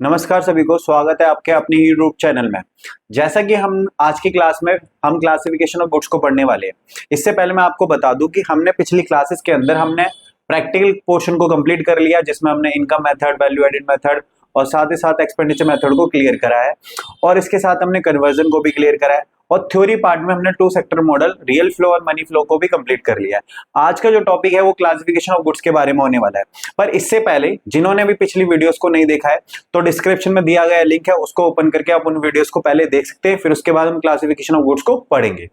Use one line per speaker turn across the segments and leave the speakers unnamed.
नमस्कार सभी को, स्वागत है आपके अपने यूट्यूब चैनल में। जैसा कि हम आज की क्लास में हम क्लासिफिकेशन ऑफ गुड्स को पढ़ने वाले हैं। इससे पहले मैं आपको बता दूं कि हमने पिछली क्लासेस के अंदर हमने प्रैक्टिकल पोर्शन को कंप्लीट कर लिया, जिसमें हमने income method, value added method और साथ ही साथ एक्सपेंडिचर मेथड को क्लियर करा है और इसके साथ हमने कन्वर्जन को भी क्लियर करा है और थ्योरी पार्ट में हमने two sector model, real flow और मनी फ्लो को भी कंप्लीट कर लिया है। आज का जो टॉपिक है वो क्लासिफिकेशन ऑफ गुड्स के बारे में होने वाला है। पर इससे पहले जिन्होंने भी पिछली वीडियोस को नहीं देखा है तो डिस्क्रिप्शन में दिया गया लिंक है, उसको ओपन करके आप उन वीडियोस को पहले देख सकते हैं, फिर उसके बाद हम क्लासिफिकेशन ऑफ गुड्स को पढ़ेंगे।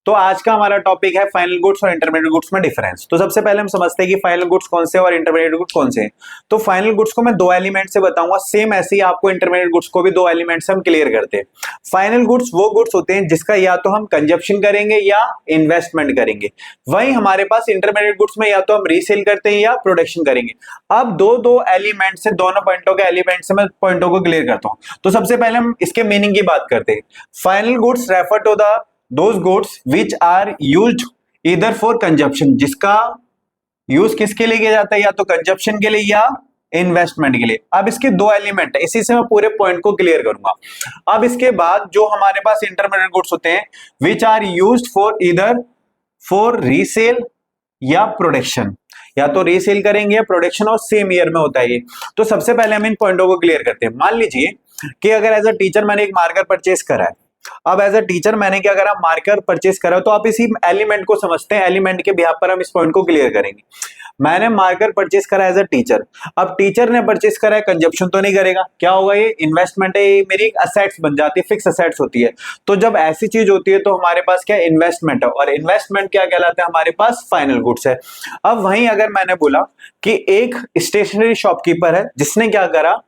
तो आज का हमारा टॉपिक है फाइनल गुड्स और इंटरमीडिएट गुड्स में डिफरेंस। तो सबसे पहले हम समझते हैं कि फाइनल गुड्स कौन से और इंटरमीडिएट गुड्स कौन से हैं। तो फाइनल गुड्स को मैं दो एलिमेंट से बताऊंगा, सेम ऐसे ही आपको इंटरमीडिएट गुड्स को भी दो एलिमेंट से हम क्लियर करते हैं। फाइनल गुड्स वो गुड्स होते हैं जिसका या तो हम कंजप्शन करेंगे या इन्वेस्टमेंट करेंगे। वहीं हमारे पास इंटरमीडिएट गुड्स में या तो हम रीसेल करते हैं या प्रोडक्शन करेंगे। अब दो दो एलिमेंट से, दोनों पॉइंटों के एलिमेंट से मैं पॉइंटों को क्लियर करता हूं। तो सबसे पहले हम इसके मीनिंग की बात करते हैं। Final goods refer to the those goods which are used either for consumption, जिसका यूज किसके लिए किया जाता है, या तो कंजप्शन के लिए या इन्वेस्टमेंट के लिए। अब इसके दो एलिमेंट है, इसी से मैं पूरे पॉइंट को क्लियर करूंगा। अब इसके बाद जो हमारे पास इंटरमीडिएट गुड्स होते हैं which are used for either for resale या प्रोडक्शन, या तो रीसेल करेंगे या प्रोडक्शन, और सेम ईयर में होता है ये। तो सबसे पहले हम इन पॉइंटों को क्लियर करते हैं। मान लीजिए कि अगर एज अ टीचर मैंने एक मार्कर परचेस करा है। अब एज अ टीचर मैंने क्या करा, मार्कर परचेस करा, तो आप इसी एलिमेंट को समझते हैं, एलिमेंट के बिहाफ पर हम इस पॉइंट को क्लियर करेंगे। मैंने मार्कर परचेस करा एज अ टीचर। अब टीचर ने परचेस करा है, कंजप्शन तो नहीं करेगा, क्या होगा, ये इन्वेस्टमेंट है, ये मेरी असेट्स बन जाती है, फिक्स असेट्स होती है। तो जब ऐसी चीज होती है तो हमारे पास क्या इन्वेस्टमेंट है, और इन्वेस्टमेंट क्या कहलाता है, हमारे पास फाइनल गुड्स है। अब वहीं अगर मैंने बोला कि एक स्टेशनरी शॉपकीपर है जिसने क्या करा,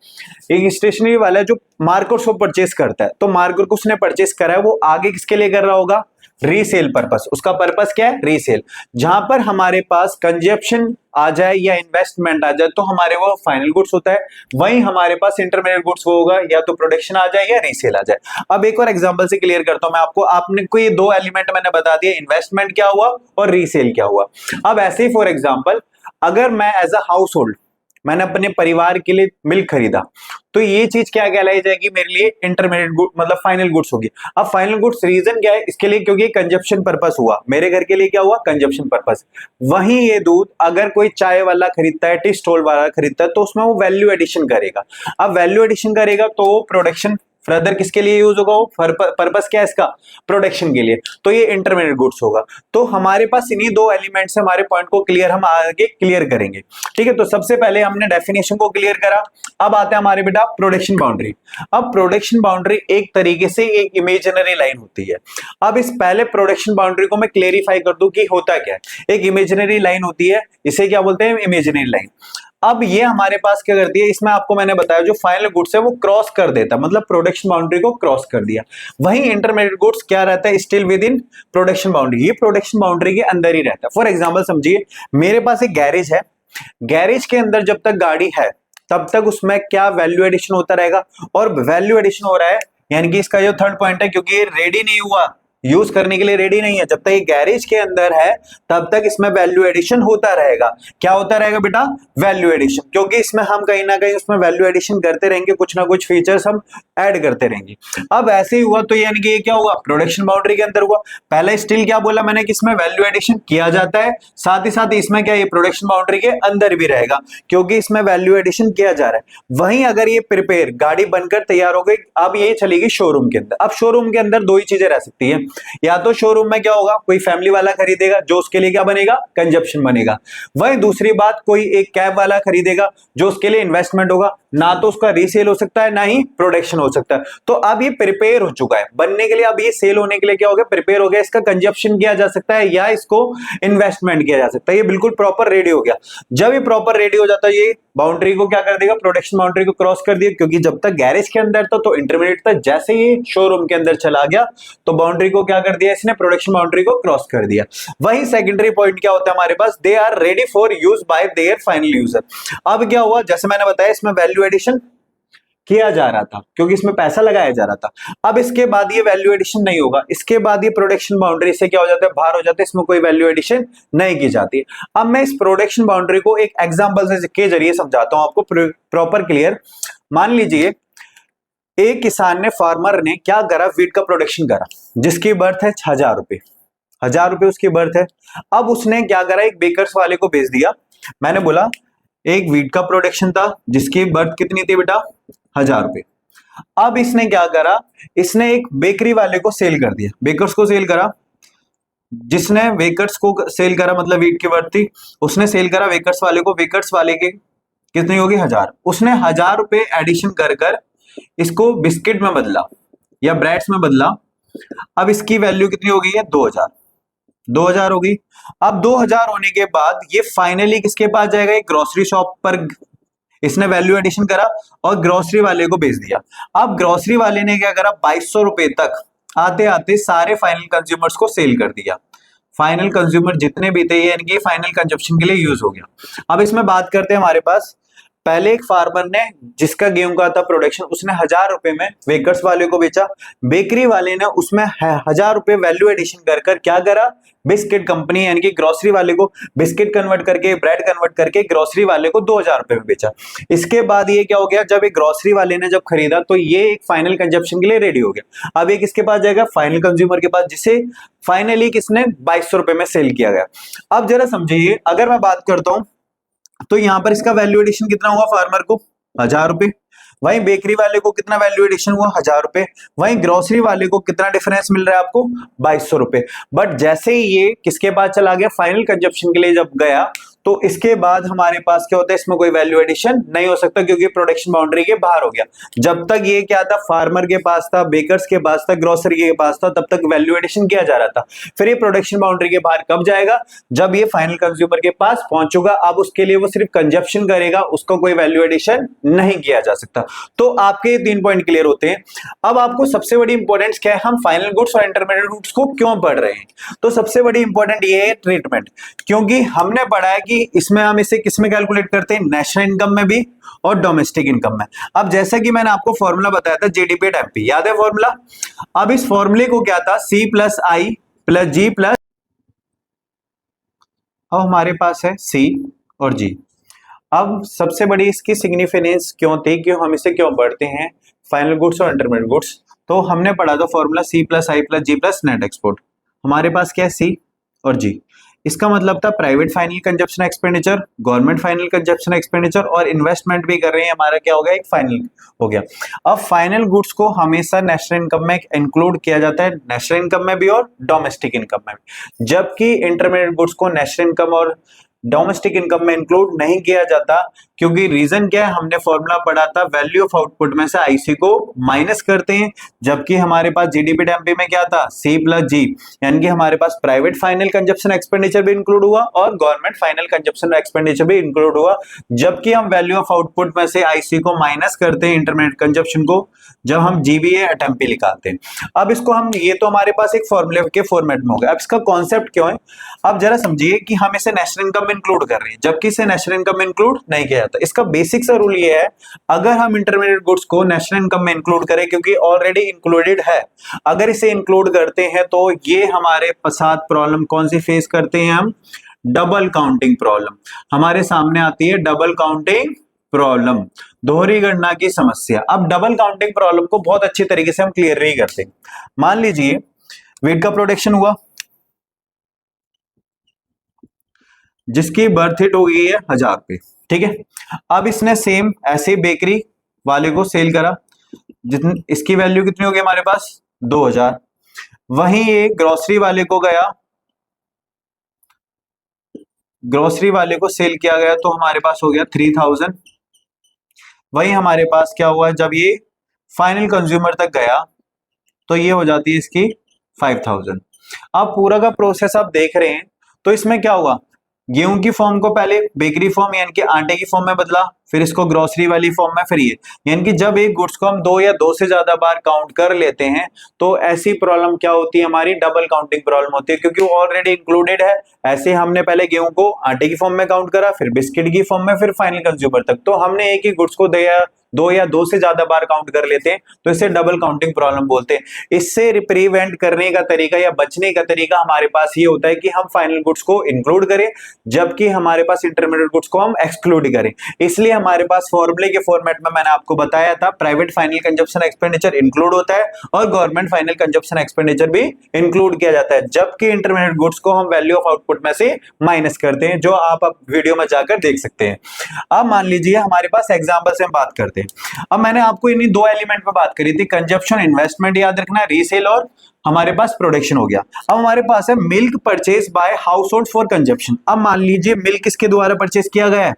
एक स्टेशनरी वाला जो मार्कर को परचेस करता है, तो मार्कर को उसने परचेस करा है, वो आगे किसके लिए कर रहा होगा, रीसेल पर्पस। उसका पर्पस क्या है, रीसेल। जहां पर हमारे पास कंजप्शन आ जाए या इन्वेस्टमेंट आ जाए तो हमारे वो फाइनल गुड्स होता है। वहीं हमारे पास इंटरमीडिएट गुड्स वो होगा या तो प्रोडक्शन आ जाए या रीसेल आ जाए। अब एक और एग्जांपल से क्लियर करता हूं मैं आपको। आपने को ये दो एलिमेंट मैंने बता दिया, इन्वेस्टमेंट क्या हुआ और रीसेल क्या हुआ। अब ऐसे ही फॉर एग्जाम्पल अगर मैं एज अ हाउस होल्ड मैंने अपने परिवार के लिए मिल्क खरीदा, तो ये चीज क्या कहलाई जाएगी, मेरे लिए इंटरमीडिएट गुड मतलब फाइनल गुड्स होगी। अब फाइनल गुड्स रीजन क्या है इसके लिए, क्योंकि कंजप्शन पर्पस हुआ, मेरे घर के लिए क्या हुआ, कंजप्शन पर्पस। वहीं ये दूध अगर कोई चाय वाला खरीदता है, टी स्टॉल वाला खरीदता है, तो उसमें वो वैल्यू एडिशन करेगा। अब वैल्यू एडिशन करेगा तो वो प्रोडक्शन फर्दर किसके लिए यूज होगा, वो पर्पस क्या है इसका, प्रोडक्शन के लिए। तो ये इंटरमीडिएट गुड्स होगा। तो हमारे पास इन्हीं दो एलिमेंट से हमारे पॉइंट को क्लियर हम आगे क्लियर करेंगे। ठीक है, तो सबसे पहले हमने डेफिनेशन को क्लियर करा। अब आते हैं हमारे बेटा प्रोडक्शन बाउंड्री। अब प्रोडक्शन बाउंड्री एक तरीके से एक इमेजिनरी लाइन होती है। अब इस पहले प्रोडक्शन बाउंड्री को मैं क्लेरिफाई कर दूं कि होता क्या है। एक इमेजिनरी लाइन होती है, इसे क्या बोलते हैं, इमेजिनरी लाइन। अब ये हमारे पास क्या करती है, इसमें आपको मैंने बताया जो फाइनल गुड्स है वो क्रॉस कर देता है, मतलब प्रोडक्शन बाउंड्री को क्रॉस कर दिया। वहीं इंटरमीडिएट गुड्स क्या रहता है, still with in production boundary, ये प्रोडक्शन बाउंड्री के अंदर ही रहता है। फॉर एग्जांपल समझिए, मेरे पास एक गैरेज है, गैरेज के अंदर जब तक गाड़ी है तब तक उसमें क्या वैल्यू एडिशन होता रहेगा, और वैल्यू एडिशन हो रहा है, यानी कि इसका जो थर्ड पॉइंट है, क्योंकि ये रेडी नहीं हुआ, यूज करने के लिए रेडी नहीं है, जब तक ये गैरेज के अंदर है तब तक इसमें वैल्यू एडिशन होता रहेगा। क्या होता रहेगा बेटा, वैल्यू एडिशन, क्योंकि इसमें हम कहीं ना कहीं उसमें वैल्यू एडिशन करते रहेंगे, कुछ ना कुछ फीचर्स हम ऐड करते रहेंगे। अब ऐसे ही हुआ तो यानी कि ये क्या हुआ, प्रोडक्शन बाउंड्री के अंदर हुआ। पहले स्टिल क्या बोला मैंने कि इसमें वैल्यू एडिशन किया जाता है, साथ ही साथ इसमें क्या, ये प्रोडक्शन बाउंड्री के अंदर भी रहेगा क्योंकि इसमें वैल्यू एडिशन किया जा रहा है। वहीं अगर ये प्रिपेयर गाड़ी बनकर तैयार हो गई, अब ये चलेगी शोरूम के अंदर। अब शोरूम के अंदर दो ही चीजें रह सकती है, या तो शोरूम में क्या होगा, कोई फैमिली वाला खरीदेगा जो उसके लिए क्या बनेगा, कंजप्शन बनेगा। वहीं दूसरी बात, कोई एक कैब वाला खरीदेगा जो उसके लिए इन्वेस्टमेंट होगा, ना तो उसका रीसेल हो सकता है ना ही प्रोडक्शन हो सकता है। तो अब ये प्रिपेयर हो चुका है बनने के लिए, अब ये सेल होने के लिए क्या हो गया, प्रिपेयर हो गया, इसका कंजप्शन किया जा सकता है या इसको इन्वेस्टमेंट किया जा सकता है। ये बिल्कुल प्रॉपर रेडी हो गया। जब ये प्रॉपर रेडी हो जाता है, ये बाउंड्री को क्या कर देगा, प्रोडक्शन बाउंड्री को क्रॉस कर दिया, क्योंकि जब तक गैरेज के अंदर था तो इंटरमीडिएट था, जैसे ही शोरूम के अंदर चला गया तो बाउंड्री को क्या कर दिया इसने, प्रोडक्शन बाउंड्री को क्रॉस कर दिया। वही सेकेंडरी पॉइंट क्या होता है हमारे पास, they are ready for use by their final user. अब क्या हुआ, जैसे मैंने बताया इसमें वैल्यू एडिशन किया जा रहा था, क्योंकि इसमें पैसा लगाया जा रहा था। अब इसके बाद ये वैल्यू एडिशन नहीं होगा, इसके बाद ये प्रोडक्शन बाउंड्री से क्या हो जाता है, बाहर हो जाता है, इसमें कोई वैल्यू एडिशन नहीं की जाती। अब मैं इस प्रोडक्शन बाउंड्री को एक एग्जांपल से के जरिए समझाता हूं आपको प्रॉपर क्लियर। मान लीजिए एक किसान ने, फार्मर ने क्या करा, वीट का प्रोडक्शन करा, जिसकी बर्थ है 1000 रुपए, 1000 रुपए उसकी बर्थ है। अब उसने क्या करा, एक बेकर्स वाले को भेज दिया। मैंने बोला एक वीट का प्रोडक्शन था जिसकी बर्थ कितनी थी बेटा, 1000 रुपए। अब इसने क्या करा, इसने एक बेकरी वाले को सेल कर दिया, बेकर्स को सेल करा। जिसने वेकर्स को सेल करा मतलब वीट की बर्थ थी, उसने सेल करा वेकर्स वाले को, वेकर्स वाले के कितनी होगी, 1000। उसने 1000 रुपए एडिशन कर कर इसको बिस्किट में बदला या ब्रेड्स में बदला। अब इसकी वैल्यू कितनी हो गई है, 2000, 2000 होगी। अब 2000 होने के बाद ये फाइनली किसके पास जाएगा, एक ग्रोसरी शॉप पर इसने वैल्यू एडिशन करा और ग्रोसरी वाले को भेज दिया। अब ग्रोसरी वाले ने क्या करा, 2200 रुपए तक आते आते सारे फाइनल कंज्यूमर्स को सेल कर दिया। फाइनल कंज्यूमर जितने भी थे ये इनके फाइनल कंजप्शन के लिए यूज हो गया। अब इसमें बात करते हैं, हमारे पास पहले एक फार्मर ने जिसका गेहूं का था प्रोडक्शन, उसने 1000 रुपए में वेकर्स वाले को बेचा। बेकरी वाले ने उसमें 1000 रुपए वैल्यू एडिशन कर कर क्या करा, बिस्किट कंपनी यानी कि ग्रोसरी वाले को बिस्किट कन्वर्ट करके, ब्रेड कन्वर्ट करके ग्रोसरी वाले को 2000 रुपए में बेचा। इसके बाद ये क्या हो गया, जब एक ग्रोसरी वाले ने जब खरीदा तो ये एक फाइनल कंजप्शन के लिए रेडी हो गया। अब ये किसके पास जाएगा, फाइनल कंज्यूमर के पास, जिसे फाइनली किसने 2200 रुपए में सेल किया गया। अब जरा समझिए, अगर मैं बात करता हूं तो यहां पर इसका वैल्यू एडिशन कितना हुआ, फार्मर को 1000 रुपए, वहीं बेकरी वाले को कितना वैल्यू एडिशन हुआ, 1000 रुपए, वहीं ग्रोसरी वाले को कितना डिफरेंस मिल रहा है आपको, 2200 रुपए। बट जैसे ही ये किसके पास चला गया, फाइनल कंजप्शन के लिए जब गया, तो इसके बाद हमारे पास क्या होता है, इसमें कोई वैल्यू एडिशन नहीं हो सकता क्योंकि प्रोडक्शन बाउंड्री के बाहर हो गया। जब तक ये क्या था, फार्मर के पास था, बेकर्स के पास था, ग्रोसरी के पास था, तब तक वैल्यू एडिशन किया जा रहा था। फिर ये प्रोडक्शन बाउंड्री के बाहर कब जाएगा, जब ये फाइनल कंज्यूमर के पास पहुंचेगा। अब उसके लिए वो सिर्फ कंजप्शन करेगा, उसको कोई वैल्यू एडिशन नहीं किया जा सकता। तो आपके 3 पॉइंट क्लियर होते हैं। अब आपको सबसे बड़ी इंपॉर्टेंस क्या है, हम फाइनल गुड्स और इंटरमीडिएट गुड्स को क्यों पढ़ रहे हैं। तो सबसे बड़ी इंपॉर्टेंट ये है ट्रीटमेंट, क्योंकि हमने पढ़ा है कि इसमें हम इसे किसमें कैलकुलेट करते हैं, नेशनल इनकम में भी और डोमेस्टिक इनकम में। अब जैसा कि मैंने आपको फॉर्मूला बताया था जीडीपी एट एमपी, याद है फॉर्मूला। अब इस फॉर्मूले को क्या था, सी प्लस आई प्लस जी प्लस, अब हमारे पास है सी और जी। अब सबसे बड़ी इसकी सिग्निफिकेंस क्यों थी, क्यों हम इसे क्यों पढ़ते हैं, फाइनल गुड्स और इंटरमीडिएट गुड्स। तो हमने पढ़ा था फॉर्मूला सी प्लस आई प्लस जी प्लस नेट एक्सपोर्ट। हमारे पास क्या है, सी और जी। इसका मतलब था private final consumption expenditure, government final consumption expenditure और इन्वेस्टमेंट भी कर रहे हैं, हमारा क्या हो गया, एक फाइनल हो गया। अब फाइनल गुड्स को हमेशा नेशनल इनकम में इंक्लूड किया जाता है, नेशनल इनकम में भी और डोमेस्टिक इनकम में भी, जबकि इंटरमीडिएट गुड्स को नेशनल इनकम और डोमेस्टिक इनकम में इंक्लूड नहीं किया जाता। क्योंकि रीजन क्या है, हमने फॉर्मूला पढ़ा था, वैल्यू ऑफ आउटपुट में से आईसी को माइनस करते हैं, जबकि हमारे पास जीडीपी एमपी में क्या था, सी प्लस जी, यानी कि हमारे पास प्राइवेट फाइनल कंजप्शन एक्सपेंडिचर भी इंक्लूड हुआ और गवर्नमेंट फाइनल कंजप्शन एक्सपेंडिचर भी इंक्लूड हुआ। जबकि हम वैल्यू ऑफ आउटपुट में से आईसी को माइनस करते हैं, इंटरमीडिएट कंजप्शन को, जब हम जीबीए एट एमपी निकालते हैं। अब इसको हम, ये तो हमारे पास एक फॉर्मूले के फॉर्मेट में हो गया। अब इसका कॉन्सेप्ट क्यों है, अब जरा समझिए कि हम इसे नेशनल इनकम में इंक्लूड कर रहे हैं, जबकि इसे नेशनल इनकम में इंक्लूड नहीं किया जाता। इसका बेसिक सा रूल ये है, अगर हम इंटरमीडिएट गुड्स को नेशनल इनकम में इंक्लूड करें, क्योंकि ऑलरेडी इंक्लूडेड है, अगर इसे इंक्लूड करते हैं तो ये हमारे साथ प्रॉब्लम कौन सी फेस करते हैं हम, डबल काउंटिंग प्रॉब्लम हमारे सामने आती है, डबल काउंटिंग प्रॉब्लम, दोहरी गणना की समस्या। अब डबल काउंटिंग प्रॉब्लम को बहुत अच्छी तरीके से हम क्लियर नहीं करते। मान लीजिए वीट का प्रोडक्शन हुआ जिसकी बर्थ रेट हो गई है 1000 रुपए, ठीक है। अब इसने सेम ऐसे बेकरी वाले को सेल करा, जितनी इसकी वैल्यू कितनी होगी हमारे पास, 2000। वहीं ये ग्रोसरी वाले को गया, ग्रोसरी वाले को सेल किया गया तो हमारे पास हो गया 3000। वहीं हमारे पास क्या हुआ, जब ये फाइनल कंज्यूमर तक गया तो ये हो जाती है इसकी 5000। अब पूरा का प्रोसेस आप देख रहे हैं, तो इसमें क्या हुआ, गेहूं की फॉर्म को पहले बेकरी फॉर्म यानी कि आटे की फॉर्म में बदला, फिर इसको ग्रोसरी वाली फॉर्म में, फिर ये, यानी कि जब एक गुड्स को हम 2 या 2 से ज्यादा बार काउंट कर लेते हैं तो ऐसी प्रॉब्लम क्या होती है, हमारी डबल काउंटिंग प्रॉब्लम होती है, क्योंकि वो ऑलरेडी इंक्लूडेड है। ऐसे हमने पहले गेहूं को आटे की फॉर्म में काउंट करा, फिर बिस्किट की फॉर्म में, फिर फाइनल कंज्यूमर तक। तो हमने एक ही गुड्स को दो या दो से ज्यादा बार काउंट कर लेते हैं तो इसे डबल काउंटिंग प्रॉब्लम बोलते हैं। इससे प्रिवेंट करने का तरीका या बचने का तरीका हमारे पास ये होता है कि हम फाइनल गुड्स को इंक्लूड करें जबकि हमारे पास इंटरमीडिएट गुड्स को हम एक्सक्लूड करें। इसलिए हमारे पास फॉर्मूले के फॉर्मेट में मैंने आपको बताया था private final consumption expenditure include होता है और गवर्नमेंट फाइनल कंजप्शन एक्सपेंडिचर भी इंक्लूड किया जाता है, जबकि इंटरमीडिएट गुड्स को हम वैल्यू ऑफ आउटपुट में से माइनस करते हैं, जो आप अब वीडियो में जाकर देख सकते हैं। अब मान लीजिए हमारे पास एग्जांपल से हम बात करते हैं। अब मैंने आपको इन्हीं दो एलिमेंट पे बात करी थी, कंजप्शन इन्वेस्टमेंट याद रखना, रीसेल और हमारे पास प्रोडक्शन हो गया। अब हमारे पास है milk purchase by house hold for consumption. अब मान लीजिए मिल्क किसके द्वारा परचेज किया गया है,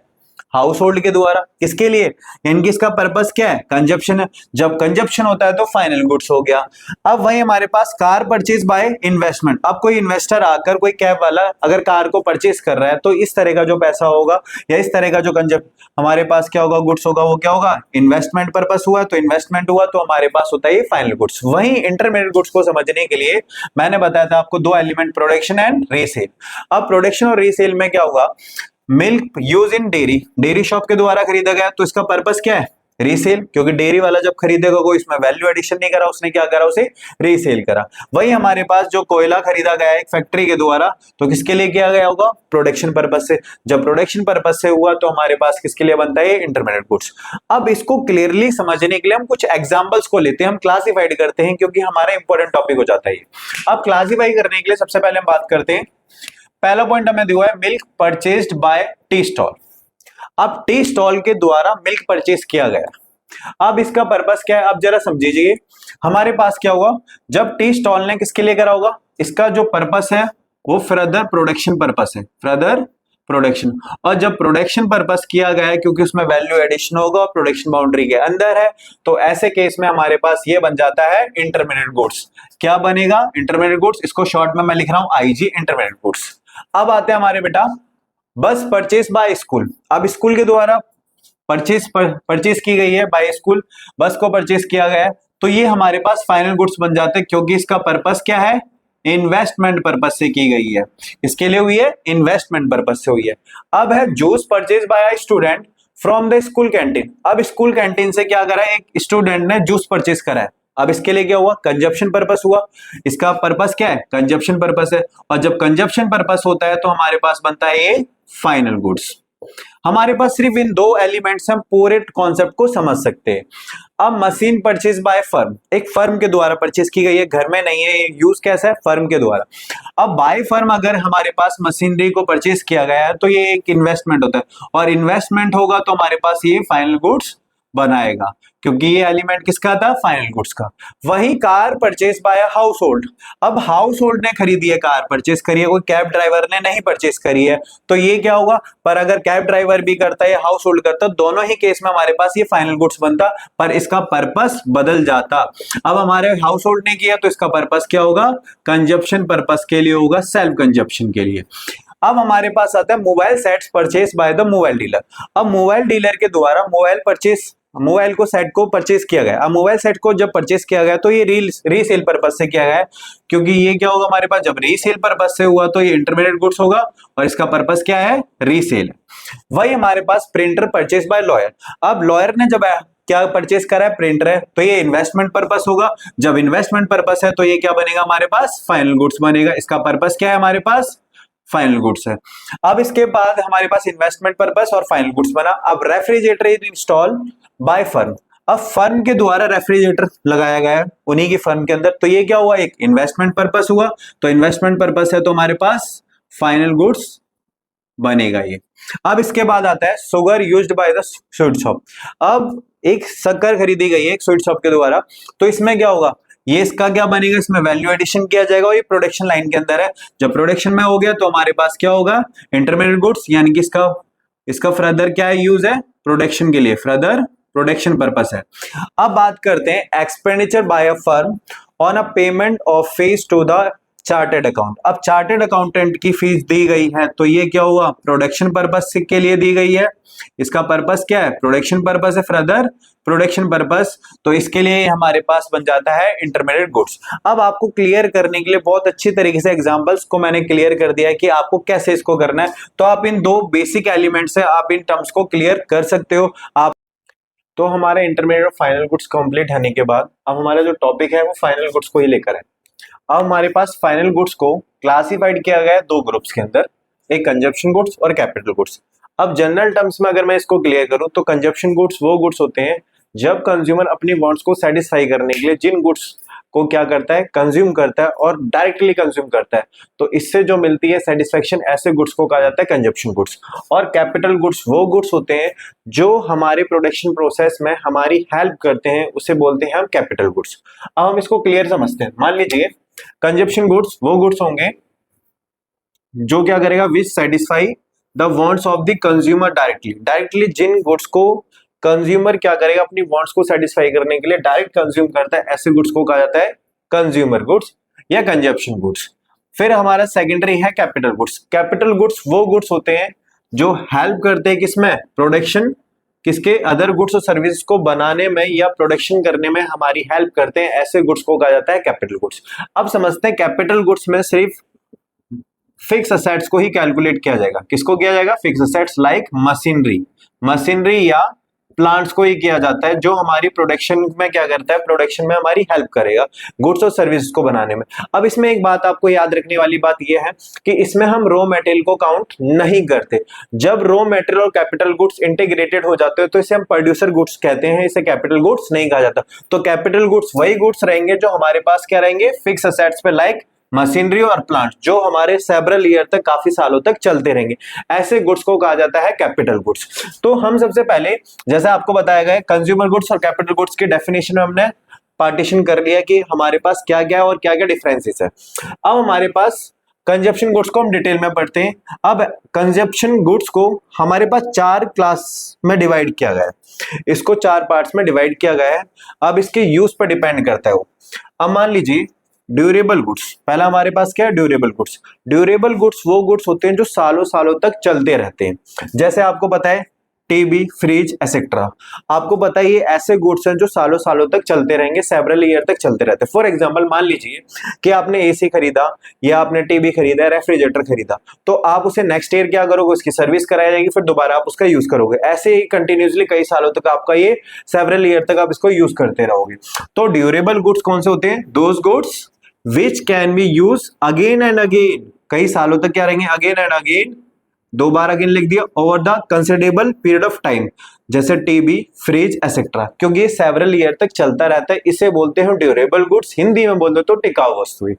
हाउस होल्ड के द्वारा। किसके लिए, यानी इसका पर्पस क्या है, कंजप्शन है। जब कंजप्शन होता है तो फाइनल गुड्स हो गया। अब वही हमारे पास कार परचेज बाय इन्वेस्टमेंट। अब कोई इन्वेस्टर आकर, कोई कैब वाला अगर कार को परचेज कर रहा है तो इस तरह का जो पैसा होगा या इस तरह का जो हमारे पास क्या होगा, गुड्स होगा, वो क्या होगा, इन्वेस्टमेंट पर्पस हुआ तो इन्वेस्टमेंट हुआ तो हमारे पास होता है फाइनल गुड्स। वही इंटरमीडिएट गुड्स को समझने के लिए मैंने बताया था आपको दो एलिमेंट, प्रोडक्शन एंड रीसेल। अब प्रोडक्शन और रीसेल में क्या होगा, milk use in dairy, dairy shop के द्वारा खरीदा गया तो इसका पर्पस क्या है, रीसेल, क्योंकि डेयरी वाला जब खरीदेगा कोई इसमें वैल्यू एडिशन नहीं करा, उसने क्या करा, उसे रीसेल करा। वही हमारे पास जो कोयला खरीदा गया है एक फैक्ट्री के द्वारा तो किसके लिए किया गया होगा, प्रोडक्शन पर्पस से। जब प्रोडक्शन पर्पस से हुआ तो हमारे पास किसके लिए बनता है, इंटरमीडिएट गुड्स। अब इसको क्लियरली समझने के लिए हम कुछ एग्जांपल्स को लेते हैं, हम क्लासिफाइड करते हैं क्योंकि हमारा इंपॉर्टेंट टॉपिक हो जाता है। अब क्लासिफाई करने के लिए सबसे पहले हम बात करते हैं, पहला पॉइंट हमें दिया है milk purchased bye tea stall. अब टी स्टॉल के द्वारा मिल्क परचेज किया गया। अब इसका पर्पस क्या है, अब जरा समझिए। हमारे पास क्या हुआ, जब टी स्टॉल ने किसके लिए करा होगा, इसका जो पर्पस है वो फर्दर प्रोडक्शन पर्पस है, फर्दर प्रोडक्शन। और जब प्रोडक्शन पर्पस किया गया है क्योंकि उसमें वैल्यू एडिशन होगा, प्रोडक्शन बाउंड्री के अंदर है, तो ऐसे केस में हमारे पास ये बन जाता है इंटरमीडिएट गुड्स। क्या बनेगा, इंटरमीडिएट गुड्स। इसको शॉर्ट में मैं लिख रहा हूं आईजी, इंटरमीडिएट गुड्स। अब आते हैं हमारे बेटा बस परचेज बाय स्कूल। अब स्कूल के द्वारा परचेज की गई है, बाय स्कूल बस को परचेज किया गया है तो ये हमारे पास फाइनल गुड्स बन जाते हैं क्योंकि इसका पर्पस क्या है, इन्वेस्टमेंट पर्पस से की गई है। इसके लिए हुई है, इन्वेस्टमेंट पर्पस से हुई है। अब है juice purchase by student from the school canteen. अब स्कूल कैंटीन से क्या करा है, एक स्टूडेंट ने जूस परचेज करा है। अब इसके लिए क्या हुआ, कंजप्शन पर्पस हुआ। इसका पर्पस क्या है, कंजप्शन पर्पस है। और जब कंजप्शन पर्पस होता है तो हमारे पास बनता है ये फाइनल गुड्स। हमारे पास सिर्फ इन दो एलिमेंट्स से हम पूरे कॉन्सेप्ट को समझ सकते हैं। अब मशीन परचेज बाय फर्म, एक फर्म के द्वारा परचेज की गई है, घर में नहीं है, यूज कैसा है, फर्म के द्वारा। अब बाय फर्म अगर हमारे पास मशीनरी को परचेज किया गया है तो ये एक इन्वेस्टमेंट होता है और इन्वेस्टमेंट होगा तो हमारे पास ये फाइनल गुड्स बनाएगा क्योंकि ये एलिमेंट किसका था, फाइनल गुड्स का। वही car purchase by house hold. अब हाउस होल्ड ने खरीदी है, कार परचेज करी है, कोई कैब ड्राइवर ने नहीं परचेज करी है तो ये क्या होगा, पर अगर कैब ड्राइवर भी करता है, हाउस होल्ड करता, दोनों ही केस में हमारे पास ये फाइनल गुड्स बनता, पर इसका पर्पस बदल जाता। अब हमारे हाउस होल्ड ने किया तो इसका पर्पस क्या होगा, कंजप्शन पर्पस के लिए होगा, सेल्फ कंजप्शन के लिए। अब हमारे पास आता है mobile sets purchase by the mobile dealer. अब मोबाइल डीलर के द्वारा मोबाइल को सेट को परचेज किया गया। अब मोबाइल सेट को जब परचेज किया गया तो ये रीसेल पर्पस से किया गया है क्योंकि ये क्या होगा हमारे पास, जब रीसेल पर्पस से हुआ तो ये इंटरमीडिएट गुड्स होगा और इसका पर्पस क्या है, रीसेल। वही हमारे पास प्रिंटर परचेज बाय लॉयर। अब लॉयर ने जब क्या परचेज करा है, प्रिंटर है, तो ये इन्वेस्टमेंट पर्पस होगा। जब इन्वेस्टमेंट पर्पस है तो ये क्या बनेगा हमारे पास, फाइनल गुड्स बनेगा। इसका पर्पस क्या है, हमारे पास फाइनल गुड्स है। अब इसके बाद हमारे पास इन्वेस्टमेंट पर्पस और फाइनल गुड्स बना। अब refrigerator is install by firm. अब फर्म के द्वारा रेफ्रिजरेटर लगाया गया है उन्हीं की फर्म के अंदर तो ये क्या हुआ, एक इन्वेस्टमेंट पर्पस हुआ। तो इन्वेस्टमेंट पर्पस है तो हमारे पास फाइनल गुड्स बनेगा ये। अब इसके बाद आता है sugar used by the sweet shop. अब एक शक्कर खरीदी गई है एक स्वीट शॉप के द्वारा तो इसमें क्या होगा, ये इसका क्या बनेगा, इसमें वैल्यू एडिशन किया जाएगा और ये प्रोडक्शन लाइन के अंदर है। जब प्रोडक्शन में हो गया तो हमारे पास क्या होगा, इंटरमीडिएट गुड्स, यानी कि इसका फर्दर क्या है, यूज है प्रोडक्शन के लिए, फर्दर प्रोडक्शन पर्पस है। अब बात करते हैं expenditure by a firm on a payment of fees to the chartered account. अब चार्टेड अकाउंटेंट की फीस दी गई है तो ये क्या हुआ, प्रोडक्शन पर्पस के लिए दी गई है। इसका पर्पस क्या है, प्रोडक्शन पर्पस है, फर्दर प्रोडक्शन पर्पस, तो इसके लिए हमारे पास बन जाता है इंटरमीडिएट गुड्स। अब आपको क्लियर करने के लिए बहुत अच्छी तरीके से एग्जांपल्स को मैंने क्लियर कर दिया है कि आपको कैसे इसको करना है। तो आप इन दो बेसिक एलिमेंट से आप इन टर्म्स को क्लियर कर सकते हो। आप तो हमारा इंटरमीडिएट और फाइनल गुड्स कंप्लीट होने के बाद अब हमारा जो टॉपिक है वो फाइनल गुड्स को ही लेकर है। अब हमारे पास फाइनल गुड्स को क्लासिफाइड किया गया है दो ग्रुप्स के अंदर, एक कंजप्शन गुड्स और कैपिटल गुड्स। अब जनरल टर्म्स में अगर मैं इसको क्लियर करूं तो कंजप्शन गुड्स वो गुड्स होते हैं जब कंज्यूमर अपनी वांट्स को सेटिस्फाई करने के लिए जिन गुड्स को क्या करता है, कंज्यूम करता है और डायरेक्टली कंज्यूम करता है, तो इससे जो मिलती है सेटिस्फेक्शन, ऐसे गुड्स को कहा जाता है कंजप्शन गुड्स। और कैपिटल गुड्स वो गुड्स होते हैं जो हमारे प्रोडक्शन प्रोसेस में हमारी हेल्प करते हैं, उसे बोलते हैं हम कैपिटल गुड्स। अब हम इसको क्लियर समझते हैं। मान लीजिए कंजप्शन गुड्स वो गुड्स होंगे जो क्या करेगा, which satisfy the wants of the consumer directly जिन गुड्स को कंज्यूमर क्या करेगा, अपनी वांट्स को सेटिस्फाई करने के लिए डायरेक्ट कंज्यूम करता है, ऐसे गुड्स को कहा जाता है कंज्यूमर गुड्स या कंजप्शन गुड्स। फिर हमारा सेकेंडरी है कैपिटल गुड्स। कैपिटल गुड्स वो गुड्स होते हैं जो हेल्प करते हैं किसमें, प्रोडक्शन, किसके, अदर गुड्स और सर्विस को बनाने में या प्रोडक्शन करने में हमारी हेल्प करते हैं, ऐसे गुड्स को कहा जाता है कैपिटल गुड्स। अब समझते हैं कैपिटल गुड्स में सिर्फ फिक्स असेट्स को ही कैलकुलेट किया जाएगा। किसको किया जाएगा, फिक्स असेट्स लाइक मशीनरी या प्लांट्स को ही किया जाता है, जो हमारी प्रोडक्शन में क्या करता है, प्रोडक्शन में हमारी हेल्प करेगा गुड्स और सर्विसेज को बनाने में। अब इसमें एक बात आपको याद रखने वाली बात यह है कि इसमें हम रॉ मटेरियल को काउंट नहीं करते। जब रॉ मटेरियल और कैपिटल गुड्स इंटीग्रेटेड हो जाते हैं तो इसे हम प्रोड्यूसर गुड्स कहते हैं, इसे कैपिटल गुड्स नहीं कहा जाता। तो कैपिटल गुड्स वही गुड्स रहेंगे जो हमारे पास क्या रहेंगे, फिक्स असेट्स पे, लाइक मशीनरी और प्लांट, जो हमारे सेवरल ईयर तक, काफी सालों तक चलते रहेंगे, ऐसे गुड्स को कहा जाता है कैपिटल गुड्स। तो हम सबसे पहले, जैसे आपको बताया गया, कंज्यूमर गुड्स और कैपिटल गुड्स की डेफिनेशन में हमने पार्टीशन कर लिया कि हमारे पास क्या क्या है और क्या क्या डिफरेंसेस है। अब हमारे पास कंजप्शन गुड्स को हम डिटेल में पढ़ते हैं। अब कंजप्शन गुड्स को हमारे पास 4 क्लास में डिवाइड किया गया है, इसको 4 पार्ट्स में डिवाइड किया गया है। अब इसके यूज पर डिपेंड करता है वो। अब मान लीजिए ड्यूरेबल गुड्स, पहला हमारे पास क्या है, ड्यूरेबल गुड्स। ड्यूरेबल गुड्स वो गुड्स होते हैं जो सालों सालों तक चलते रहते हैं। जैसे आपको पता है टीवी, फ्रिज एसेट्रा, आपको पता है ये ऐसे गुड्स हैं जो सालों सालों तक चलते रहेंगे, सेवरल ईयर तक चलते रहते हैं। फॉर एग्जांपल मान लीजिए कि आपने एसी खरीदा या आपने टीवी खरीदा, रेफ्रिजरेटर खरीदा, तो आप उसे नेक्स्ट ईयर क्या करोगे, उसकी सर्विस कराई जाएगी, फिर दोबारा आप उसका यूज करोगे। ऐसे ही कंटिन्यूसली कई सालों तक आपका ये सेवरल ईयर तक आप इसको यूज करते रहोगे। तो ड्यूरेबल गुड्स कौन से होते हैं, those goods which can be use again and again, कई सालों तक क्या रहेंगे, again and again, 2 bar again लिख दिया, over the considerable period of time, जैसे टीवी, फ्रिज एसेट्रा, क्योंकि ये सेवरल ईयर तक चलता रहता है, इसे बोलते हैं ड्यूरेबल गुड्स, हिंदी में बोल दो तो टिकाऊ वस्तुएं।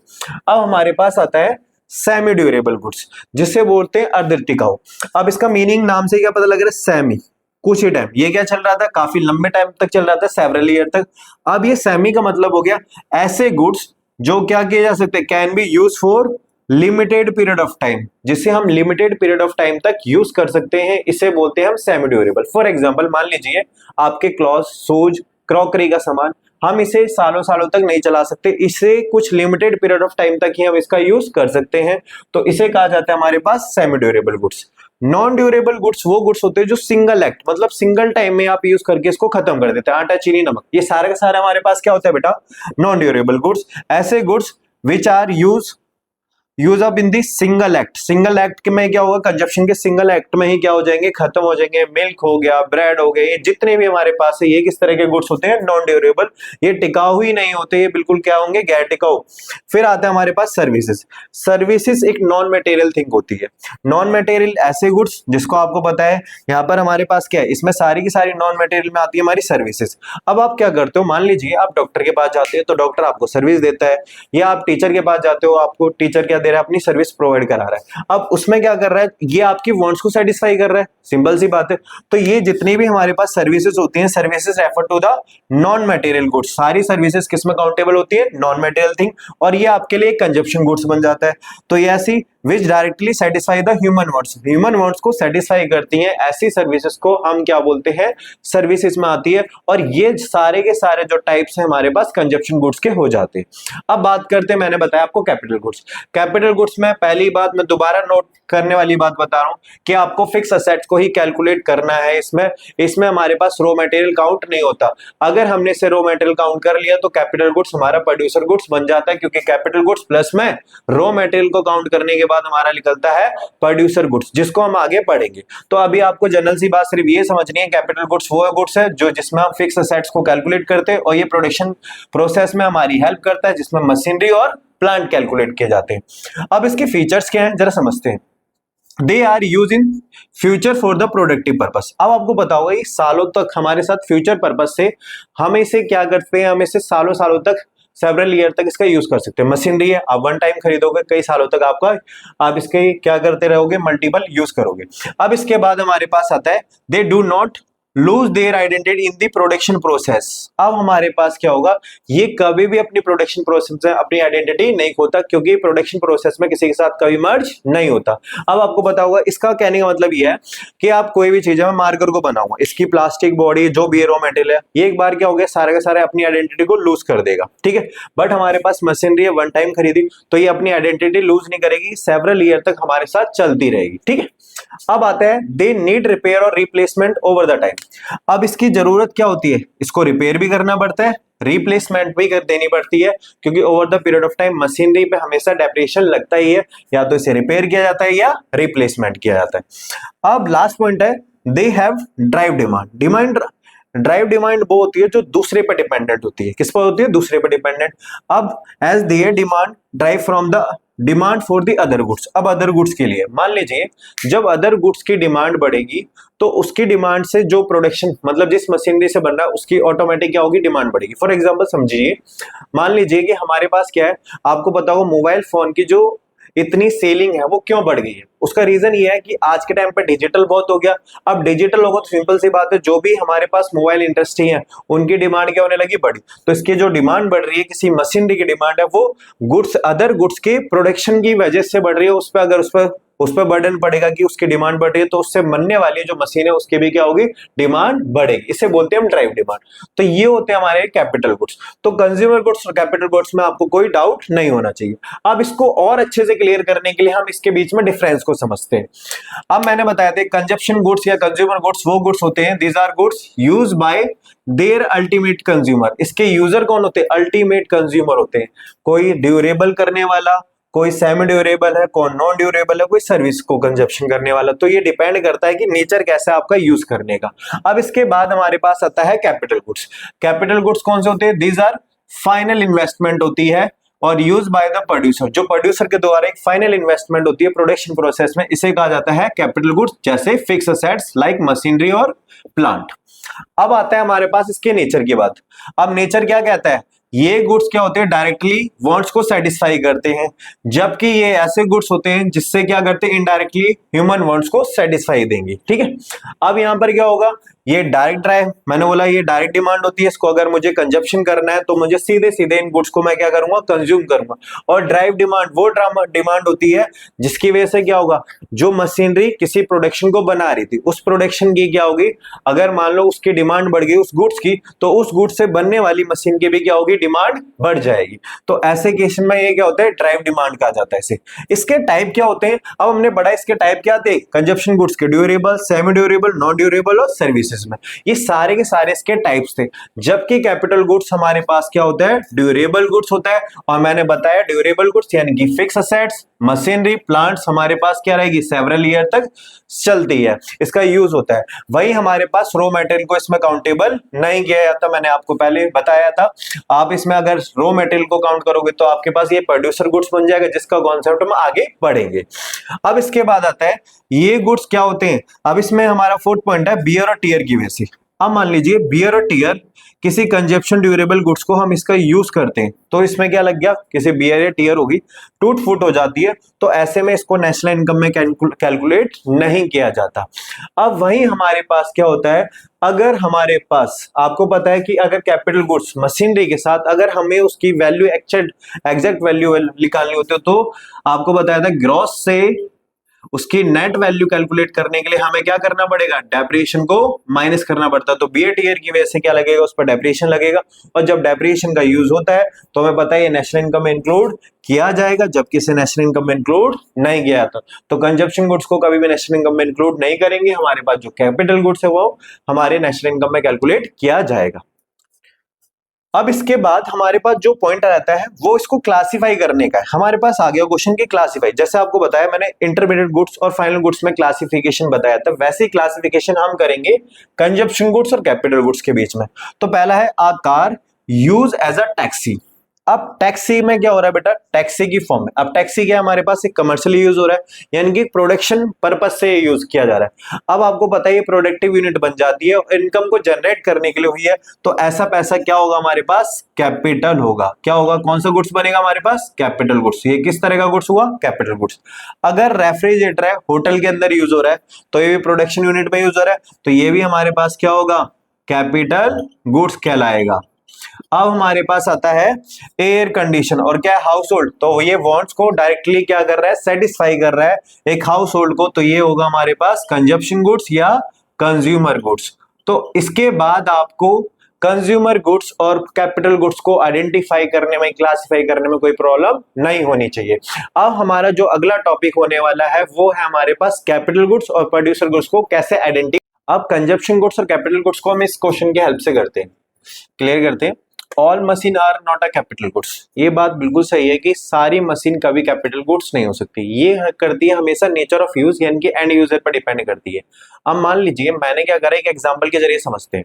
अब हमारे पास आता है सेमी ड्यूरेबल गुड्स, जिसे बोलते हैं अर्ध टिकाऊ। अब इसका मीनिंग नाम से क्या पता लग रहा है, सेमी, कुछ ही टाइम, ये क्या चल रहा था, काफी लंबे टाइम तक चल रहा था, सेवरल ईयर तक। अब ये सेमी का मतलब हो गया ऐसे गुड्स जो क्या किए जा सकते हैं, can be use for limited period of time, जिसे हम लिमिटेड पीरियड ऑफ टाइम तक यूज कर सकते हैं, इसे बोलते हैं हम सेमी ड्यूरेबल। फॉर एग्जांपल मान लीजिए आपके क्लॉथ, शूज, क्रॉकरी का सामान, हम इसे सालों सालों तक नहीं चला सकते, इसे कुछ लिमिटेड पीरियड ऑफ टाइम तक ही हम इसका यूज कर सकते हैं, तो इसे कहा जाता है हमारे पास semi durable goods. Non durable goods वो गुड्स होते हैं जो सिंगल एक्ट, मतलब सिंगल टाइम में आप यूज करके इसको खत्म कर देते हैं, आटा, चीनी, नमक, ये सारा का सारा हमारे पास क्या होता है बेटा, नॉन ड्यूरेबल गुड्स। ऐसे goods which are use up in the single act में क्या होगा, कंजप्शन के सिंगल एक्ट में ही क्या हो जाएंगे, खत्म हो जाएंगे। मिल्क हो गया, ब्रेड हो गए, ये जितने भी हमारे पास है, ये किस तरह के गुड्स होते हैं, नॉन ड्यूरेबल, ये टिकाऊ ही नहीं होते, ये बिल्कुल क्या होंगे, गैर टिकाऊ। फिर आता है हमारे पास सर्विसेज एक नॉन मटेरियल थिंग होती है। नॉन मटेरियल ऐसे गुड्स जिसको आपको पता है यहाँ पर हमारे पास क्या है, इसमें सारी की सारी नॉन मटेरियल में आती है हमारी सर्विसेज। अब आप क्या करते हो, मान लीजिए आप डॉक्टर के पास जाते हैं तो डॉक्टर आपको सर्विस देता है, या आप टीचर के पास जाते हो, आपको टीचर क्या दे रहा है, अपनी सर्विस प्रोवाइड करा रहा है। अब उसमें क्या कर रहा है, ये आपकी वांट्स को सेटिस्फाई कर रहा है, सिंपल सी बात है। तो ये जितनी भी हमारे पास सर्विसेज होती हैं, services refer to the non material goods, सारी सर्विसेज किसमें काउंटेबल होती है, नॉन मटेरियल थिंग, और ये आपके लिए कंजप्शन गुड्स बन जाता है। तो ये ऐसी विच directly satisfy the human wants को सेटिस्फाई करती हैं, ऐसी सर्विसेज को हम क्या बोलते हैं, सर्विसेज में आती है। और ये सारे के सारे जो टाइप्स हैं हमारे पास कंजप्शन गुड्स के हो जाते हैं। अब बात करते हैं, मैंने बताया आपको कैपिटल गुड्स में पहली बात मैं दोबारा नोट करने वाली बात बता रहा हूं कि आपको फिक्स असेट्स को ही कैलकुलेट करना है। इसमें हमारे पास रॉ मटेरियल काउंट नहीं होता। अगर हमने इसे रॉ मटेरियल काउंट कर लिया तो कैपिटल गुड्स हमारा प्रोड्यूसर गुड्स बन जाता है, क्योंकि कैपिटल गुड्स प्लस में रॉ मटेरियल को काउंट करने के बाद हमारा निकलता है प्रोड्यूसर गुड्स, जिसको हम आगे पढ़ेंगे। तो अभी आपको जनरल सी बात सिर्फ ये समझनी है, कैपिटल गुड्स वो गुड्स है जो जिसमें हम फिक्स असेट्स को कैलकुलेट करते हैं और ये प्रोडक्शन प्रोसेस में हमारी हेल्प करता है, जिसमें मशीनरी और प्लांट कैलकुलेट किए जाते हैं। अब इसके फीचर्स क्या हैं जरा समझते हैं। They are use in future for the productive purpose. अब आपको पता होगा ये सालों तक हमारे साथ फ्यूचर पर्पस से हम इसे क्या करते हैं, हम इसे सालों सालों तक सेवरल ईयर तक इसका यूज कर सकते हैं। मशीनरी है, आप वन टाइम खरीदोगे, कई सालों तक आपका आप इसके क्या करते रहोगे, मल्टीपल यूज करोगे। अब इसके बाद हमारे पास आता है they do not lose their identity in the production process. अब हमारे पास क्या होगा, ये कभी भी अपनी प्रोडक्शन प्रोसेस में अपनी आइडेंटिटी नहीं खोता, क्योंकि प्रोडक्शन प्रोसेस में किसी के साथ कभी मर्ज नहीं होता। अब आपको पता होगा इसका कहने का मतलब ये है कि आप कोई भी चीज है, मैं मार्कर को बनाऊंगा, इसकी प्लास्टिक बॉडी जो भी रॉ मटेरियल है, ये एक बार क्या हो गया, सारे के सारे अपनी आइडेंटिटी को लूज कर देगा, ठीक है। बट हमारे पास मशीनरी है, वन टाइम खरीदी तो ये अपनी आइडेंटिटी लूज नहीं करेगी, सेवरल ईयर तक हमारे साथ चलती रहेगी, ठीक है। अब आता है दे नीड रिपेयर और रिप्लेसमेंट ओवर द टाइम। अब इसकी जरूरत क्या होती है, इसको रिपेयर भी करना पड़ता है, रिप्लेसमेंट भी कर देनी पड़ती है, क्योंकि over the period of time machinery पे हमेशा डेप्रिसिएशन लगता ही है, या तो इसे रिपेयर किया जाता है या रिप्लेसमेंट किया जाता है। अब लास्ट पॉइंट है they have drive demand. Drive demand वो होती है जो दूसरे पे डिपेंडेंट होती है। किस पर होती है, दूसरे पे डिपेंडेंट। अब as their demand drive from the demand for the other goods. अब अदर गुड्स के लिए मान लीजिए जब अदर गुड्स की डिमांड बढ़ेगी तो उसकी डिमांड से जो प्रोडक्शन मतलब जिस मशीनरी से बन रहा है उसकी ऑटोमेटिक क्या होगी, डिमांड बढ़ेगी। फॉर एग्जांपल समझिए, मान लीजिए कि हमारे पास क्या है, आपको पता होगा मोबाइल फोन की जो इतनी सेलिंग है वो क्यों बढ़ गई है। उसका रीजन ये है कि आज के टाइम पे डिजिटल बहुत हो गया। अब डिजिटल होगा तो सिंपल सी बात है, जो भी हमारे पास मोबाइल इंडस्ट्री है उनकी डिमांड क्या होने लगी, बढ़ी। तो इसकी जो डिमांड बढ़ रही है, किसी मशीनरी की डिमांड है, वो गुड्स अदर गुड्स के प्रोडक्शन की वजह से बढ़ रही है। उस पर अगर उस पर बर्डन पड़ेगा कि उसकी डिमांड बढ़ रही है, तो उससे बनने वाली जो मशीन है उसकी भी क्या होगी, डिमांड बढ़ेगी। इसे बोलते हैं हम ड्राइव डिमांड। तो ये होते हैं हमारे कैपिटल गुड्स। तो कंज्यूमर गुड्स और कैपिटल गुड्स में आपको कोई डाउट नहीं होना चाहिए। अब इसको और अच्छे से क्लियर करने के लिए हम इसके बीच में डिफरेंस को समझते हैं। अब मैंने बताया था कंजप्शन गुड्स या कंज्यूमर गुड्स वो गुड्स होते हैं, these are goods use by their ultimate consumer. इसके यूजर कौन होते हैं, अल्टीमेट कंज्यूमर होते हैं। कोई ड्यूरेबल करने वाला, कोई सेमी ड्यूरेबल है, कोई नॉन ड्यूरेबल है, कोई सर्विस को कंजप्शन करने वाला। तो ये डिपेंड करता है कि नेचर कैसा है आपका यूज करने का। अब इसके बाद हमारे पास आता है कैपिटल गुड्स। कैपिटल गुड्स कौन से होते हैं, दीज आर फाइनल इन्वेस्टमेंट होती है और यूज बाय द प्रोड्यूसर। जो प्रोड्यूसर के द्वारा एक फाइनल इन्वेस्टमेंट होती है प्रोडक्शन प्रोसेस में, इसे कहा जाता है कैपिटल गुड्स, जैसे फिक्स असेट्स लाइक मशीनरी और प्लांट। अब आता है हमारे पास इसके नेचर की बात। अब नेचर क्या कहता है, ये गुड्स क्या होते हैं, डायरेक्टली वांट्स को सेटिस्फाई करते हैं, जबकि ये ऐसे गुड्स होते हैं जिससे क्या करते हैं, इनडायरेक्टली ह्यूमन वांट्स को सेटिस्फाई देंगे, ठीक है। अब यहां पर क्या होगा, ये डायरेक्ट ड्राइव, मैंने बोला ये डायरेक्ट डिमांड होती है, इसको अगर मुझे कंजप्शन करना है तो मुझे सीधे सीधे इन गुड्स को मैं क्या करूंगा, कंज्यूम करूंगा। और ड्राइव डिमांड वो डिमांड होती है जिसकी वजह से क्या होगा, जो मशीनरी किसी प्रोडक्शन को बना रही थी उस प्रोडक्शन की क्या होगी, अगर मान लो उसकी डिमांड बढ़ गई उस गुड्स की, तो उस गुड्स से बनने वाली मशीन की भी क्या होगी, डिमांड बढ़ जाएगी। तो ऐसे केस में ये क्या होता है, ड्राइव डिमांड कहा जाता है इसे। इसके टाइप क्या होते हैं, अब हमने पढ़ा इसके टाइप क्या थे, कंजप्शन गुड्स के, durable, semi durable, non durable और सर्विसेज में। ये सारे के सारे इसके टाइप्स थे। जबकि कैपिटल गुड्स हमारे पास क्या होता है, ड्यूरेबल गुड्स होता है। और मैंने बताया ड्यूरेबल गुड्स यानी कि फिक्स असेट्स, मशीनरी, प्लांट्स हमारे पास क्या रहेगी, सेवरल ईयर तक चलती है, इसका यूज होता है। वही हमारे पास रॉ मटेरियल को इसमें काउंटेबल नहीं किया जाता, मैंने आपको पहले बताया था। आप इसमें अगर रॉ मटेरियल को काउंट करोगे तो आपके पास ये प्रोड्यूसर गुड्स बन जाएगा, जिसका कॉन्सेप्ट हम आगे पढ़ेंगे। अब इसके बाद आता है ये गुड्स क्या होते हैं। अब इसमें हमारा फोर्थ पॉइंट है बियर और टीयर की वजह से। अब मान लीजिए बियर और टीयर किसी कंजप्शन ड्यूरेबल गुड्स को हम इसका यूज करते हैं, तो इसमें क्या लग गया, किसी बियर या टीयर होगी, टूट फूट हो जाती है, तो ऐसे में इसको नेशनल इनकम में कैलकुलेट नहीं किया जाता। अब वही हमारे पास क्या होता है, अगर हमारे पास आपको पता है कि अगर कैपिटल गुड्स मशीनरी के साथ अगर हमें उसकी वैल्यू एग्जैक्ट वैल्यू निकालनी होती है, तो आपको बताया था ग्रॉस से उसकी नेट वैल्यू कैलकुलेट करने के लिए हमें क्या करना पड़ेगा, डेप्रिसिएशन को माइनस करना पड़ता है। तो बियर टीयर की वजह से क्या लगेगा, उस पर डेप्रिसिएशन लगेगा। और जब डेप्रिसिएशन का यूज होता है तो हमें पता है ये नेशनल इनकम में इंक्लूड किया जाएगा, जबकि इसे नेशनल इनकम में इंक्लूड नहीं किया जाता। तो कंजप्शन गुड्स को कभी भी नेशनल इनकम में इंक्लूड नहीं करेंगे। हमारे पास जो कैपिटल गुड्स है वो हमारे नेशनल इनकम में कैलकुलेट किया जाएगा। अब इसके बाद हमारे पास जो पॉइंट रहता है वो इसको क्लासिफाई करने का है। हमारे पास आ गया क्वेश्चन की क्लासिफाई। जैसे आपको बताया मैंने इंटरमीडिएट गुड्स और फाइनल गुड्स में क्लासिफिकेशन बताया था, वैसे ही क्लासिफिकेशन हम करेंगे कंजप्शन गुड्स और कैपिटल गुड्स के बीच में। तो पहला है a car use as a taxi. अब टैक्सी में क्या हो रहा है बेटा, टैक्सी की फॉर्म में। अब टैक्सी क्या है, हमारे पास एक कमर्शियली यूज हो रहा है, यानी कि प्रोडक्शन पर्पज से यूज किया जा रहा है। अब आपको पता है ये प्रोडक्टिव यूनिट बन जाती है और इनकम को जनरेट करने के लिए हुई है, तो ऐसा पैसा क्या होगा हमारे पास, कैपिटल होगा। क्या होगा, कौन सा गुड्स बनेगा हमारे पास, कैपिटल गुड्स। ये किस तरह का गुड्स हुआ, कैपिटल गुड्स। अगर रेफ्रिजरेटर है, होटल के अंदर यूज हो रहा है, तो ये भी प्रोडक्शन यूनिट में यूज हो रहा है, तो ये भी हमारे पास क्या होगा, कैपिटल गुड्स कहलाएगा। अब हमारे पास आता है एयर कंडीशन और क्या है, हाउस होल्ड। तो ये वांट्स को डायरेक्टली क्या कर रहा है, सेटिस्फाई कर रहा है एक हाउस होल्ड को, तो ये होगा हमारे पास कंजप्शन गुड्स या कंज्यूमर गुड्स। तो इसके बाद आपको कंज्यूमर गुड्स और कैपिटल गुड्स को आइडेंटिफाई करने में, क्लासिफाई करने में कोई प्रॉब्लम नहीं होनी चाहिए। अब हमारा जो अगला टॉपिक होने वाला है वो है हमारे पास कैपिटल गुड्स और प्रोड्यूसर गुड्स को कैसे आइडेंटिफाई। अब कंजप्शन गुड्स और कैपिटल गुड्स को हम इस क्वेश्चन की हेल्प से करते हैं, क्लियर करते हैं। All machine are not a capital goods. ये बात बिल्कुल सही है कि सारी मशीन कभी कैपिटल गुड्स नहीं हो सकती। ये करती है हमेशा नेचर ऑफ यूज, यानी कि एंड यूजर पर डिपेंड करती है। अब मान लीजिए मैंने क्या करा, एक एग्जांपल के जरिए समझते हैं।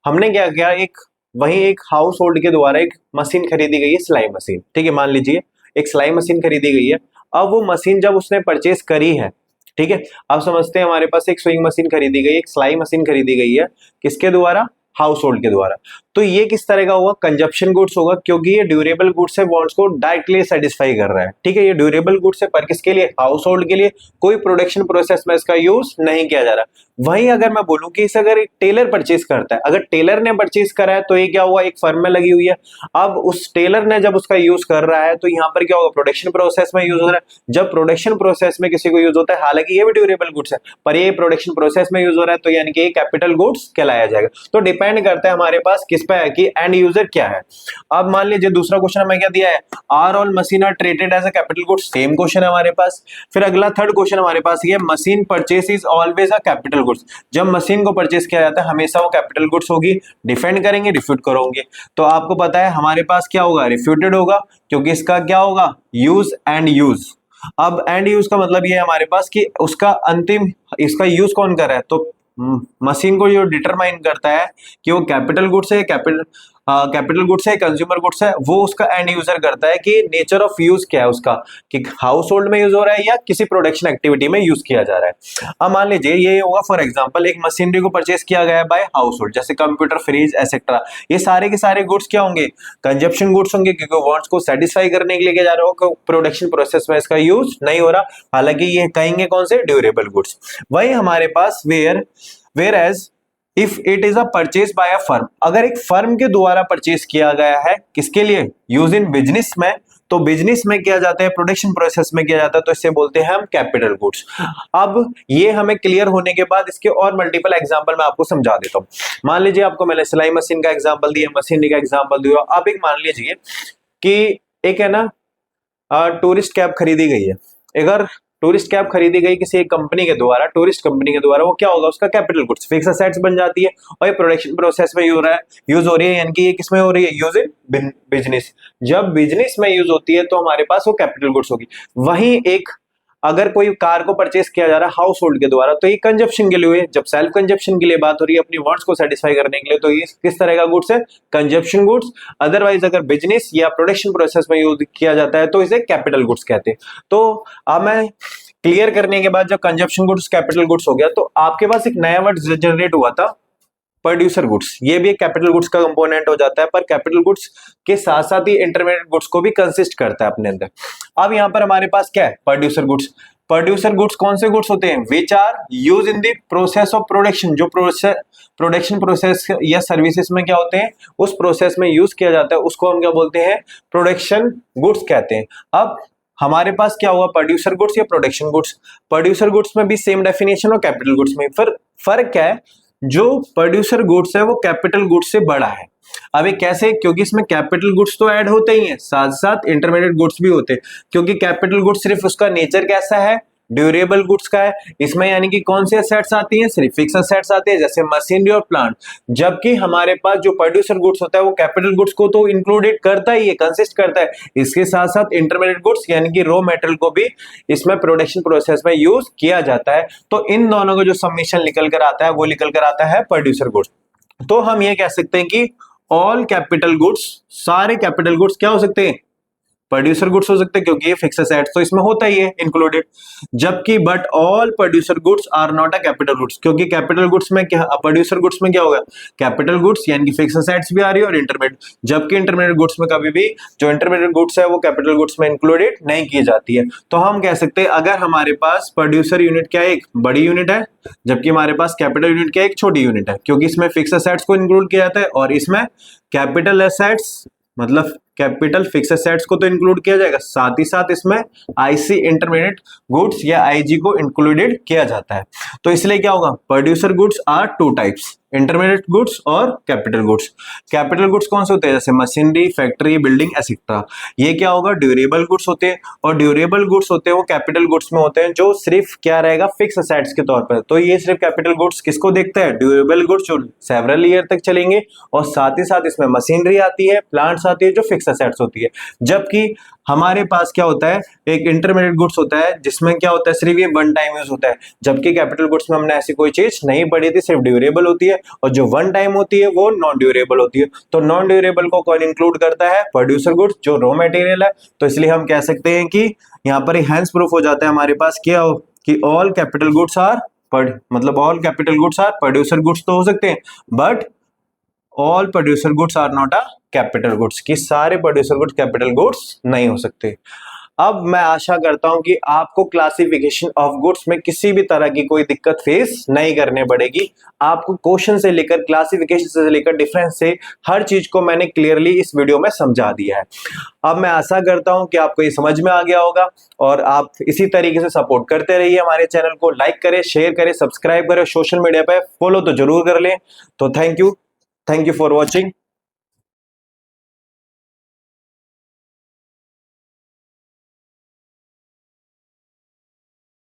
हमने क्या किया, एक हाउस होल्ड के द्वारा एक मशीन खरीदी गई है, सिलाई मशीन, ठीक है। मान लीजिए एक सिलाई मशीन खरीदी गई है। अब वो मशीन जब उसने परचेज करी है, ठीक है, अब समझते हैं हमारे पास एक स्विंग मशीन खरीदी गई, एक सिलाई मशीन खरीदी गई है, किसके द्वारा, हाउस होल्ड के द्वारा। तो ये किस तरह का होगा, कंजप्शन गुड्स होगा, क्योंकि ये ड्यूरेबल गुड्स है, वांट्स को डायरेक्टली सेटिस्फाई कर रहा है, ठीक है। ये ड्यूरेबल गुड्स है, पर किसके लिए, हाउस होल्ड के लिए। कोई प्रोडक्शन प्रोसेस में इसका यूज नहीं किया जा रहा। वहीं अगर मैं बोलूं कि इसे अगर एक टेलर परचेज करता है, अगर टेलर ने परचेज करा है, तो ये क्या हुआ, एक फर्म में लगी हुई है। अब उस टेलर ने जब उसका यूज कर रहा है, तो यहाँ पर क्या होगा, प्रोडक्शन प्रोसेस में यूज हो रहा है। जब प्रोडक्शन प्रोसेस में किसी को यूज होता है, हालांकि ये भी ड्यूरेबल गुड्स है, पर ये प्रोडक्शन प्रोसेस में यूज हो रहा है, तो यानी कि कैपिटल गुड्स कहलाया जाएगा। तो डिपेंड करता है हमारे पास किस पे है कि एंड यूजर क्या है। अब मान लीजिए दूसरा क्वेश्चन हमें क्या दिया है, are all machine are treated as a capital goods. Same question है हमारे पास। फिर अगला थर्ड क्वेश्चन हमारे पास ये, machine purchase is always a capital goods. जब मशीन को परचेस किया जाता है हमेशा वो कैपिटल गुड्स होगी। डिफेंड करेंगे, रिफ्यूट करोगे, तो आपको पता है हमारे पास क्या होगा, रिफ्यूटेड होगा, क्योंकि इसका क्या होगा, यूज एंड यूज। अब एंड यूज का मतलब ये है हमारे पास कि उसका अंतिम, इसका यूज कौन कर रहा है, तो मशीन को जो डिटरमाइन करता है कि वो कैपिटल गुड्स है, कैपिटल गुड्स है, कंज्यूमर गुड्स है, वो उसका एंड यूजर करता है कि नेचर ऑफ यूज क्या है उसका, कि हाउस होल्ड में यूज हो रहा है या किसी प्रोडक्शन एक्टिविटी में यूज किया जा रहा है। अब मान लीजिए ये होगा फॉर एग्जांपल एक मशीनरी को परचेस किया गया है बाय हाउस होल्ड, जैसे कंप्यूटर, फ्रिज एसेट्रा। ये सारे के सारे गुड्स क्या होंगे, कंजप्शन गुड्स होंगे, क्योंकि वांट्स को सेटिस्फाई करने के लिए क्या जा रहा हो, प्रोडक्शन प्रोसेस में इसका यूज नहीं हो रहा। हालांकि ये कहेंगे कौन से, ड्यूरेबल गुड्स। वही हमारे पास where as if it is a purchase by a firm, अगर एक फर्म के द्वारा परचेज किया गया है, किसके लिए, यूज इन बिजनेस में, तो बिजनेस में किया जाता है, प्रोडक्शन प्रोसेस में किया जाता है, तो इससे बोलते हैं हम कैपिटल गुड्स। अब ये हमें क्लियर होने के बाद इसके और मल्टीपल एग्जांपल मैं आपको समझा देता हूं। मान लीजिए आपको मैंने सिलाई मशीन का एग्जांपल दिया, मशीनरी का एग्जांपल दिया। आप एक मान लीजिए कि एक है ना टूरिस्ट कैब खरीदी गई है। अगर टूरिस्ट कैब खरीदी गई किसी एक कंपनी के द्वारा, टूरिस्ट कंपनी के द्वारा, वो क्या होगा, उसका कैपिटल गुड्स, फिक्स असेट्स बन जाती है, और ये प्रोडक्शन प्रोसेस में यूज हो रही है, यानी कि ये किसमें हो रही है, यूज इन बिजनेस। जब बिजनेस में यूज होती है तो हमारे पास वो कैपिटल गुड्स होगी। वहीं एक अगर कोई कार को परचेस किया जा रहा है हाउस होल्ड के द्वारा, तो ये कंजप्शन के लिए, जब सेल्फ कंजप्शन की बात हो रही है, अपनी वांट्स को सेटिस्फाई करने के लिए, तो ये किस तरह का गुड्स है, कंजप्शन गुड्स। अदरवाइज अगर बिजनेस या प्रोडक्शन प्रोसेस में यूज किया जाता है तो इसे कैपिटल गुड्स कहते हैं। तो अब मैं क्लियर करने के बाद जब कंजप्शन गुड्स कैपिटल गुड्स हो गया, तो आपके पास एक नया वर्ड जनरेट हुआ था, प्रोड्यूसर गुड्स। ये भी एक कैपिटल गुड्स का कंपोनेंट हो जाता है, पर कैपिटल गुड्स के साथ साथ ही इंटरमीडिएट गुड्स को भी कंसिस्ट करता है अपने अंदर। अब यहाँ पर हमारे पास क्या है, प्रोड्यूसर गुड्स। प्रोड्यूसर गुड्स कौन से गुड्स होते हैं, which are use in the process of production. जो प्रोडक्शन प्रोसेस या सर्विसेज में क्या होते हैं, उस प्रोसेस में यूज किया जाता है, उसको हम क्या बोलते हैं, प्रोडक्शन गुड्स कहते हैं। अब हमारे पास क्या हुआ, प्रोड्यूसर गुड्स या प्रोडक्शन गुड्स। प्रोड्यूसर गुड्स में भी सेम डेफिनेशन और कैपिटल गुड्स में फर्क क्या है, जो प्रोड्यूसर गुड्स है वो कैपिटल गुड्स से बड़ा है। अब ये कैसे, क्योंकि इसमें कैपिटल गुड्स तो ऐड होते ही हैं, साथ साथ इंटरमीडिएट गुड्स भी होते हैं। क्योंकि कैपिटल गुड्स सिर्फ उसका नेचर कैसा है, ड्यूरेबल गुड्स का है, इसमें यानी कि कौन से असेट्स आती हैं, सिर्फ फिक्स असेट्स आते हैं जैसे मशीनरी और प्लांट। जबकि हमारे पास जो प्रोड्यूसर गुड्स होता है वो कैपिटल गुड्स को तो इंक्लूडेड करता ही है, कंसिस्ट करता है। इसके साथ साथ इंटरमीडिएट गुड्स यानी कि रॉ मेटेरियल को भी इसमें प्रोडक्शन प्रोसेस में यूज किया जाता है। तो इन दोनों का जो समीशन निकल कर आता है वो निकल कर आता है प्रोड्यूसर गुड्स। तो हम ये कह सकते हैं कि ऑल कैपिटल गुड्स, सारे कैपिटल गुड्स क्या हो सकते हैं, प्रोड्यूसर गुड्स हो सकते हैं, क्योंकि ये फिक्स असेट्स तो इसमें होता ही है इंक्लूडेड। जबकि but all producer goods are not a capital goods, क्योंकि कैपिटल गुड्स में क्या, प्रोड्यूसर गुड्स में क्या होगा, कैपिटल गुड्स यानी कि फिक्स असेट्स भी आ रही है और इंटरमीडिएट। जबकि इंटरमीडिएट गुड्स में कभी भी जो इंटरमीडिएट गुड्स है वो कैपिटल गुड्स में इंक्लूडेड नहीं की जाती है। तो हम कह सकते हैं अगर हमारे पास प्रोड्यूसर यूनिट क्या है, एक बड़ी यूनिट है, जबकि हमारे पास कैपिटल यूनिट क्या है, एक छोटी यूनिट है, क्योंकि इसमें फिक्स असेट्स को इंक्लूड किया जाता है और इसमें कैपिटल असेट्स मतलब कैपिटल फिक्स असेट्स को तो इंक्लूड किया जाएगा, साथ ही साथ इसमें आईसी इंटरमीडिएट गुड्स या आईजी को इंक्लूडेड किया जाता है। तो इसलिए क्या होगा, producer goods are two types, intermediate goods और कैपिटल गुड्स। कैपिटल गुड्स कौन से होते हैं, जैसे मशीनरी, फैक्ट्री, बिल्डिंग एक्सेट्रा। ये क्या होगा, ड्यूरेबल गुड्स होते हैं, और ड्यूरेबल गुड्स होते हैं वो कैपिटल गुड्स में होते हैं जो सिर्फ क्या रहेगा, फिक्स असेट्स के तौर पर। तो ये सिर्फ कैपिटल गुड्स किसको देखता है, ड्यूरेबल गुड्स जो सेवरल ईयर तक चलेंगे, और साथ ही साथ इसमें मशीनरी आती है, प्लांट्स आती है जो फिक्स असेट्स होती है। जबकि हमारे पास क्या होता है, एक इंटरमीडिएट गुड्स होता है जिसमें क्या होता है, सिर्फ ये वन टाइम यूज होता है। जबकि कैपिटल गुड्स में हमने ऐसी कोई चीज नहीं पढ़ी थी, सिर्फ ड्यूरेबल होती है, और जो वन टाइम होती है वो नॉन ड्यूरेबल होती है। तो नॉन ड्यूरेबल को कौन इंक्लूड करता है, प्रोड्यूसर गुड्स जो रॉ मटेरियल है। तो इसलिए हम कह सकते हैं कि यहाँ पर हैंस प्रूफ हो जाता है हमारे पास क्या हो, कि ऑल कैपिटल गुड्स आर मतलब all capital goods are producer goods तो हो सकते हैं, but all producer goods are not a capital goods, कि सारे प्रोड्यूसर गुड्स कैपिटल गुड्स नहीं हो सकते। अब मैं आशा करता हूं कि आपको क्लासिफिकेशन ऑफ गुड्स में किसी भी तरह की कोई दिक्कत फेस नहीं करने पड़ेगी। आपको क्वेश्चन से लेकर क्लासिफिकेशन से लेकर डिफरेंस से हर चीज को मैंने क्लियरली इस वीडियो में समझा दिया है। अब मैं आशा करता हूं कि आपको ये समझ में आ गया होगा, और आप इसी तरीके से सपोर्ट करते रहिए हमारे चैनल को। लाइक करें, शेयर करें, सब्सक्राइब करें, सोशल मीडिया पे फॉलो तो जरूर कर लें। तो थैंक यू फॉर वॉचिंग।